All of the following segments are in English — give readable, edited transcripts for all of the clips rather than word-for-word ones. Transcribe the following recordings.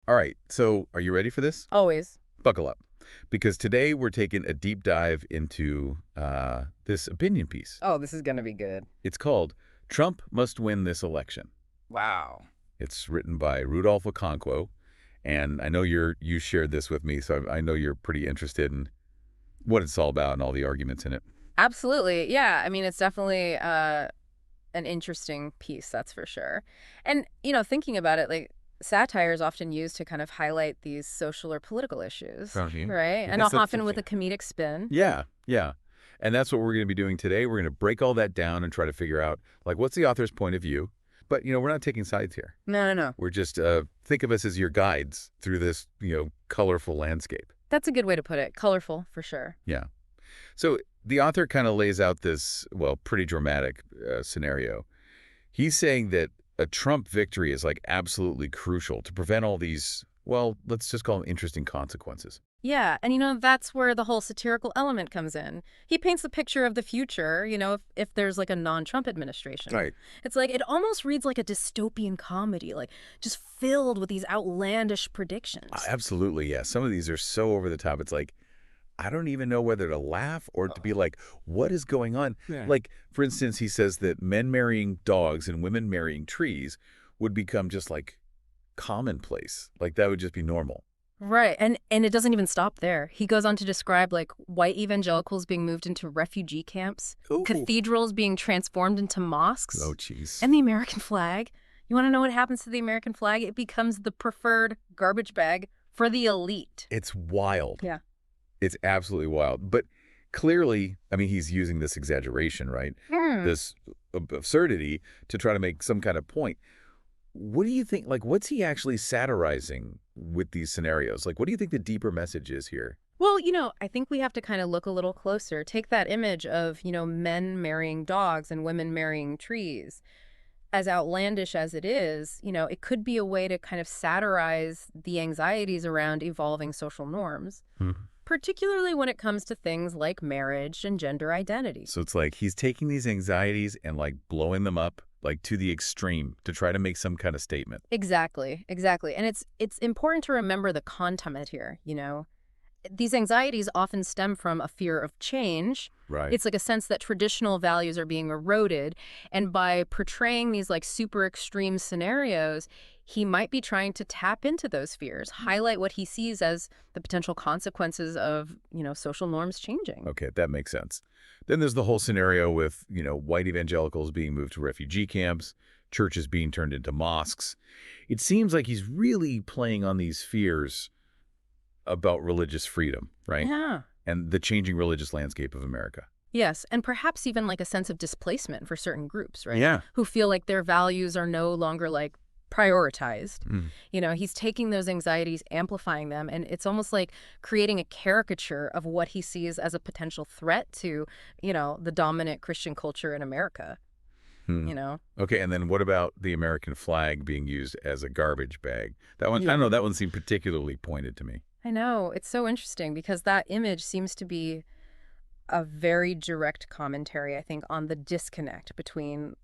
All right, so are you ready for this? Always. Buckle up. Because today we're taking a deep dive into this opinion piece. Oh, this is going to be good. It's called Trump Must Win This Election. Wow. It's written by Rudolph Okonkwo, and I know you shared this with me, so I know you're pretty interested in what it's all about and all the arguments in it. Absolutely. Yeah. I mean, it's definitely an interesting piece, that's for sure. And, thinking about it, like, satire is often used to kind of highlight these social or political issues, Right. right? And That's often the with thing. a comedic spin. Yeah, yeah. And that's what we're going to be doing today. We're going to break all that down and try to figure out, like, what's the author's point of view? But, we're not taking sides here. No, no, no. We're just, think of us as your guides through this, colorful landscape. That's a good way to put it. Colorful, for sure. Yeah. So the author kind of lays out this, well, pretty dramatic scenario. He's saying that a Trump victory is, like, absolutely crucial to prevent all these, well, let's just call them interesting consequences. Yeah, and that's where the whole satirical element comes in. He paints the picture of the future, if there's like a non-Trump administration. Right. It's like it almost reads like a dystopian comedy, like just filled with these outlandish predictions. Absolutely, yeah. Some of these are so over the top. It's like, I don't even know whether to laugh or to be like, what is going on? Yeah. Like, for instance, he says that men marrying dogs and women marrying trees would become just like commonplace. Like that would just be normal. Right, and it doesn't even stop there. He goes on to describe like white evangelicals being moved into refugee camps, Ooh. cathedrals being transformed into mosques, Oh, jeez. and the American flag. You want to know what happens to the American flag? It becomes the preferred garbage bag for the elite. It's wild. Yeah. It's absolutely wild. But clearly, I mean, he's using this exaggeration, right? This absurdity to try to make some kind of point. What do you think? Like, what's he actually satirizing with these scenarios? Like, what do you think the deeper message is here? Well, I think we have to kind of look a little closer. Take that image of, men marrying dogs and women marrying trees. As outlandish as it is, it could be a way to kind of satirize the anxieties around evolving social norms, particularly when it comes to things like marriage and gender identity. So it's like he's taking these anxieties and like blowing them up like to the extreme to try to make some kind of statement. Exactly, exactly. And it's important to remember the context here, These anxieties often stem from a fear of change. Right. It's like a sense that traditional values are being eroded. And by portraying these like super extreme scenarios, he might be trying to tap into those fears, highlight what he sees as the potential consequences of, social norms changing. Okay, that makes sense. Then there's the whole scenario with, white evangelicals being moved to refugee camps, churches being turned into mosques. It seems like he's really playing on these fears about religious freedom, right? Yeah. And the changing religious landscape of America. Yes, and perhaps even like a sense of displacement for certain groups, right? Yeah. Who feel like their values are no longer like prioritized. He's taking those anxieties, amplifying them, and it's almost like creating a caricature of what he sees as a potential threat to, the dominant Christian culture in America. Okay, and then what about the American flag being used as a garbage bag? That one, I don't know, that one seemed particularly pointed to me. I know. It's so interesting because that image seems to be a very direct commentary, I think, on the disconnect between,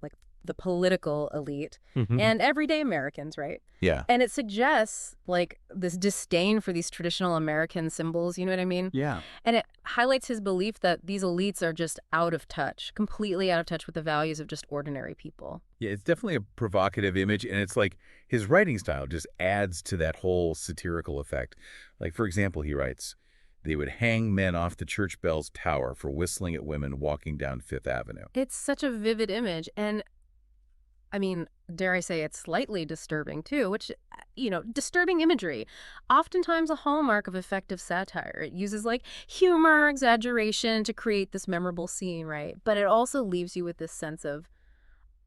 like the political elite and everyday Americans, right? Yeah. And it suggests like this disdain for these traditional American symbols, you know what I mean? Yeah. And it highlights his belief that these elites are just out of touch, completely out of touch with the values of just ordinary people. Yeah, it's definitely a provocative image, and it's like his writing style just adds to that whole satirical effect. Like, for example, he writes, they would hang men off the church bell's tower for whistling at women walking down Fifth Avenue. It's such a vivid image. And I mean, dare I say it's slightly disturbing too, which, disturbing imagery, oftentimes a hallmark of effective satire. It uses like humor, exaggeration to create this memorable scene, right? But it also leaves you with this sense of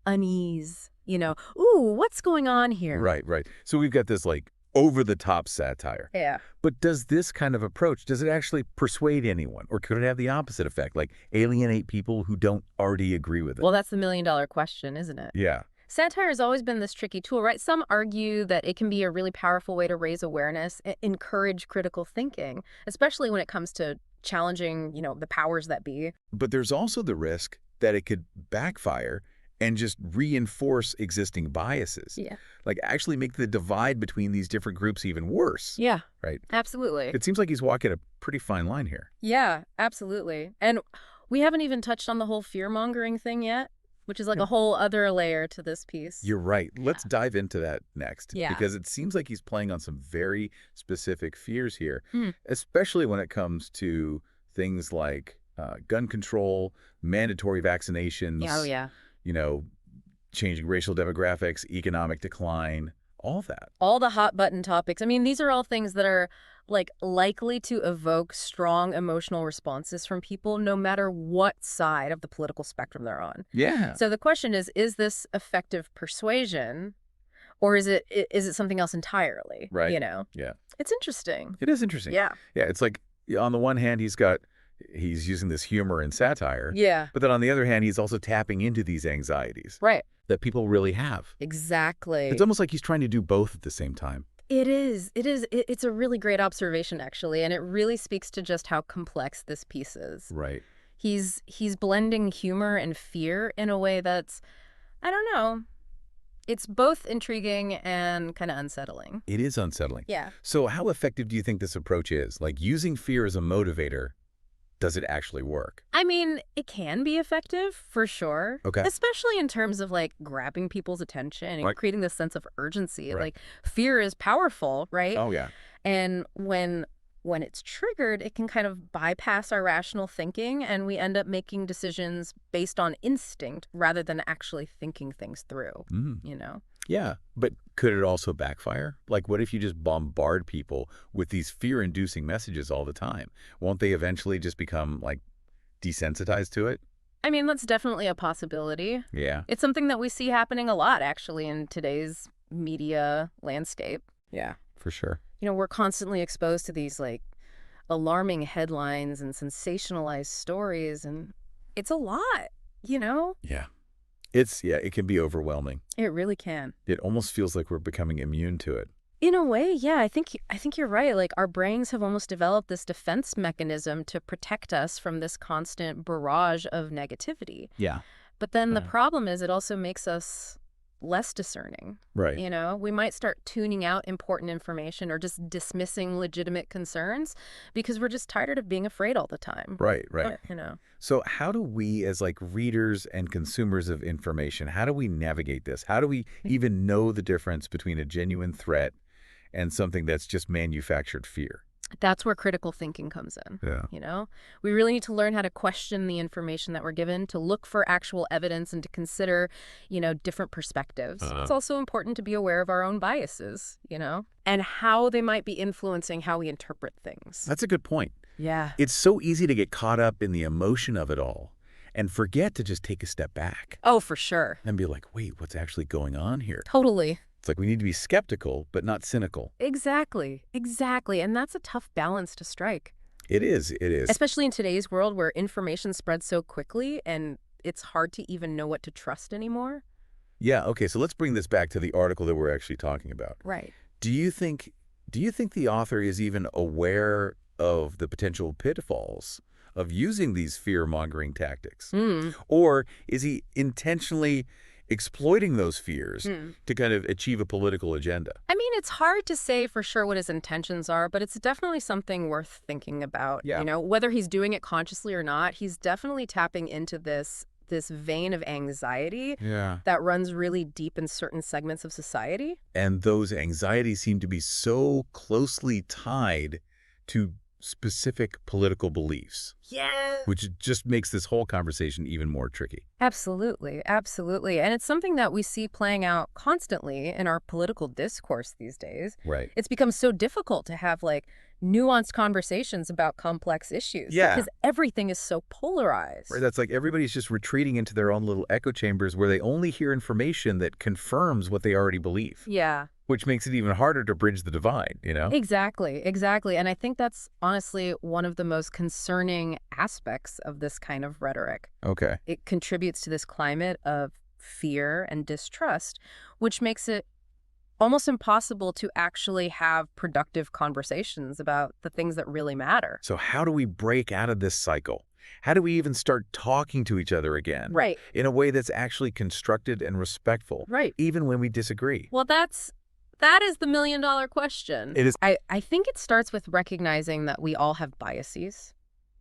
unease, ooh, what's going on here? Right, right. So we've got this like over-the-top satire. Yeah. But does this kind of approach, does it actually persuade anyone? Or could it have the opposite effect, like alienate people who don't already agree with it? Well, that's the million-dollar question, isn't it? Yeah. Satire has always been this tricky tool, right? Some argue that it can be a really powerful way to raise awareness, encourage critical thinking, especially when it comes to challenging, the powers that be. But there's also the risk that it could backfire and just reinforce existing biases. Yeah. Like actually make the divide between these different groups even worse, Yeah, right? absolutely. It seems like he's walking a pretty fine line here. Yeah, absolutely. And we haven't even touched on the whole fear-mongering thing yet, which is like a whole other layer to this piece. You're right. Let's dive into that next Yeah. because it seems like he's playing on some very specific fears here, Hmm. especially when it comes to things like gun control, mandatory vaccinations, Oh, yeah. you know, changing racial demographics, economic decline, all that. All the hot button topics. I mean, these are all things that are like likely to evoke strong emotional responses from people no matter what side of the political spectrum they're on. Yeah. So the question is this effective persuasion or is it something else entirely? Right. You know? Yeah. It's interesting. It is interesting. Yeah. Yeah. It's like on the one hand, he's using this humor and satire. Yeah. But then on the other hand, he's also tapping into these anxieties Right. that people really have. Exactly. It's almost like he's trying to do both at the same time. It is. It is. It's a really great observation, actually, and it really speaks to just how complex this piece is. Right. He's blending humor and fear in a way that's, I don't know, it's both intriguing and kind of unsettling. It is unsettling. Yeah. So how effective do you think this approach is? Like using fear as a motivator, does it actually work? I mean, it can be effective for sure. Okay. Especially in terms of like grabbing people's attention and Right. creating this sense of urgency. Right. Like fear is powerful, right? Oh, yeah. And when it's triggered, it can kind of bypass our rational thinking and we end up making decisions based on instinct rather than actually thinking things through, you know? Yeah. But could it also backfire? Like what if you just bombard people with these fear-inducing messages all the time? Won't they eventually just become like desensitized to it? I mean, that's definitely a possibility. Yeah. It's something that we see happening a lot, actually, in today's media landscape. Yeah, for sure. You know, we're constantly exposed to these, like, alarming headlines and sensationalized stories, and it's a lot, you know? Yeah. It can be overwhelming. It really can. It almost feels like we're becoming immune to it. In a way, yeah, I think you're right. Like, our brains have almost developed this defense mechanism to protect us from this constant barrage of negativity. Yeah. But then the problem is it also makes us less discerning. Right. You know, we might start tuning out important information or just dismissing legitimate concerns because we're just tired of being afraid all the time. Right. You know. So how do we as like readers and consumers of information, how do we navigate this? How do we even know the difference between a genuine threat and something that's just manufactured fear? That's where critical thinking comes in. Yeah. You know, we really need to learn how to question the information that we're given, to look for actual evidence and to consider, you know, different perspectives. It's also important to be aware of our own biases, you know, and how they might be influencing how we interpret things. That's a good point. Yeah. It's so easy to get caught up in the emotion of it all and forget to just take a step back Oh, for sure. and be like, wait, what's actually going on here? Totally. It's like we need to be skeptical, but not cynical. Exactly. Exactly. And that's a tough balance to strike. It is. It is. Especially in today's world where information spreads so quickly and it's hard to even know what to trust anymore. Yeah. Okay. So let's bring this back to the article that we're actually talking about. Right. Do you think the author is even aware of the potential pitfalls of using these fear-mongering tactics? Or is he intentionally exploiting those fears to kind of achieve a political agenda? I mean, it's hard to say for sure what his intentions are, but it's definitely something worth thinking about. Yeah. You know, whether he's doing it consciously or not, he's definitely tapping into this vein of anxiety that runs really deep in certain segments of society. And those anxieties seem to be so closely tied to specific political beliefs. Yeah. Which just makes this whole conversation even more tricky. Absolutely. Absolutely. And it's something that we see playing out constantly in our political discourse these days. Right. It's become so difficult to have like nuanced conversations about complex issues. Yeah. Because everything is so polarized. Right, that's like everybody's just retreating into their own little echo chambers where they only hear information that confirms what they already believe. Yeah. Which makes it even harder to bridge the divide, you know? Exactly. Exactly. And I think that's honestly one of the most concerning aspects of this kind of rhetoric. Okay. It contributes to this climate of fear and distrust, which makes it almost impossible to actually have productive conversations about the things that really matter. So how do we break out of this cycle? How do we even start talking to each other again Right. in a way that's actually constructed and respectful, Right. even when we disagree? Well, that is the million-dollar question. It is. I think it starts with recognizing that we all have biases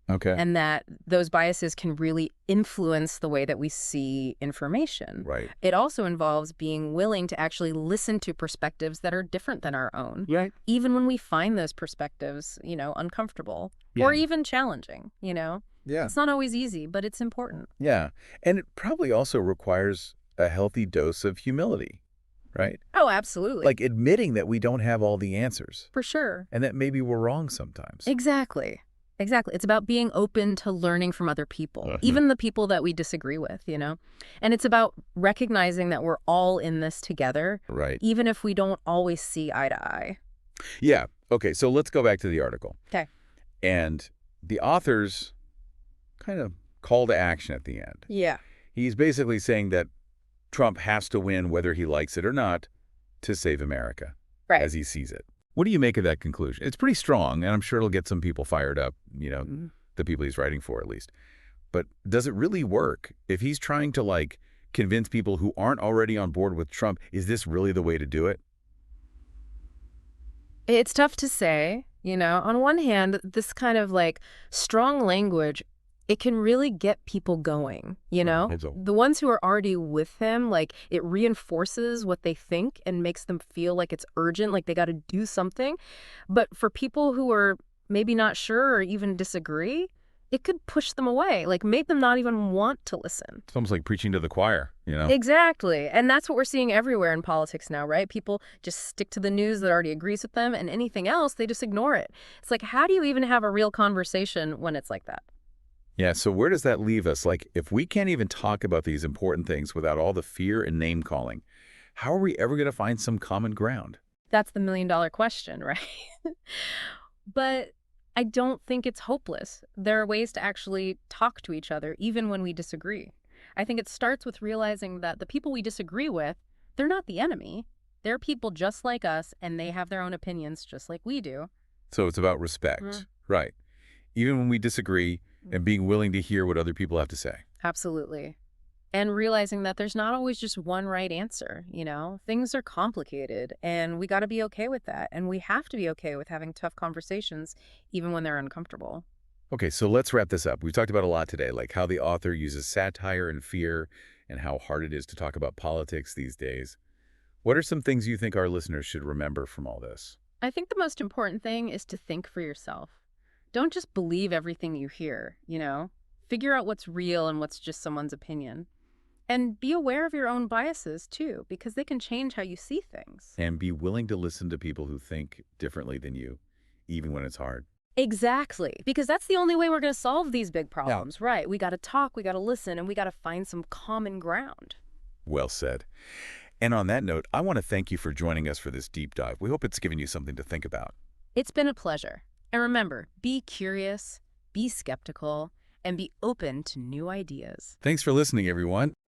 Okay. and that those biases can really influence the way that we see information. Right. It also involves being willing to actually listen to perspectives that are different than our own, Right. even when we find those perspectives, uncomfortable or even challenging. Yeah. It's not always easy, but it's important. Yeah. And it probably also requires a healthy dose of humility, right? Oh, absolutely. Like admitting that we don't have all the answers For sure. and that maybe we're wrong sometimes. Exactly. Exactly. It's about being open to learning from other people, even the people that we disagree with. And it's about recognizing that we're all in this together, Right. even if we don't always see eye to eye. Yeah. Okay. So let's go back to the article. Okay. And the author's kind of call to action at the end. Yeah. He's basically saying that Trump has to win whether he likes it or not to save America Right. as he sees it. What do you make of that conclusion? It's pretty strong, and I'm sure it'll get some people fired up, the people he's writing for at least. But does it really work? If he's trying to, convince people who aren't already on board with Trump, is this really the way to do it? It's tough to say. On one hand, this kind of strong language, it can really get people going. The ones who are already with him, it reinforces what they think and makes them feel like it's urgent, like they got to do something. But for people who are maybe not sure or even disagree, it could push them away, make them not even want to listen. It's almost like preaching to the choir, Exactly. And that's what we're seeing everywhere in politics now, right? People just stick to the news that already agrees with them, and anything else, they just ignore it. It's like, how do you even have a real conversation when it's like that? Yeah, so where does that leave us? If we can't even talk about these important things without all the fear and name-calling, how are we ever going to find some common ground? That's the million-dollar question, right? But I don't think it's hopeless. There are ways to actually talk to each other, even when we disagree. I think it starts with realizing that the people we disagree with, they're not the enemy. They're people just like us, and they have their own opinions just like we do. So it's about respect, right? Even when we disagree, and being willing to hear what other people have to say. Absolutely. And realizing that there's not always just one right answer. Things are complicated, and we got to be okay with that. And we have to be okay with having tough conversations, even when they're uncomfortable. Okay, so let's wrap this up. We've talked about a lot today, like how the author uses satire and fear and how hard it is to talk about politics these days. What are some things you think our listeners should remember from all this? I think the most important thing is to think for yourself. Don't just believe everything you hear. Figure out what's real and what's just someone's opinion. And be aware of your own biases, too, because they can change how you see things. And be willing to listen to people who think differently than you, even when it's hard. Exactly, because that's the only way we're going to solve these big problems, right? We got to talk, we got to listen, and we got to find some common ground. Well said. And on that note, I want to thank you for joining us for this deep dive. We hope it's given you something to think about. It's been a pleasure. And remember, be curious, be skeptical, and be open to new ideas. Thanks for listening, everyone.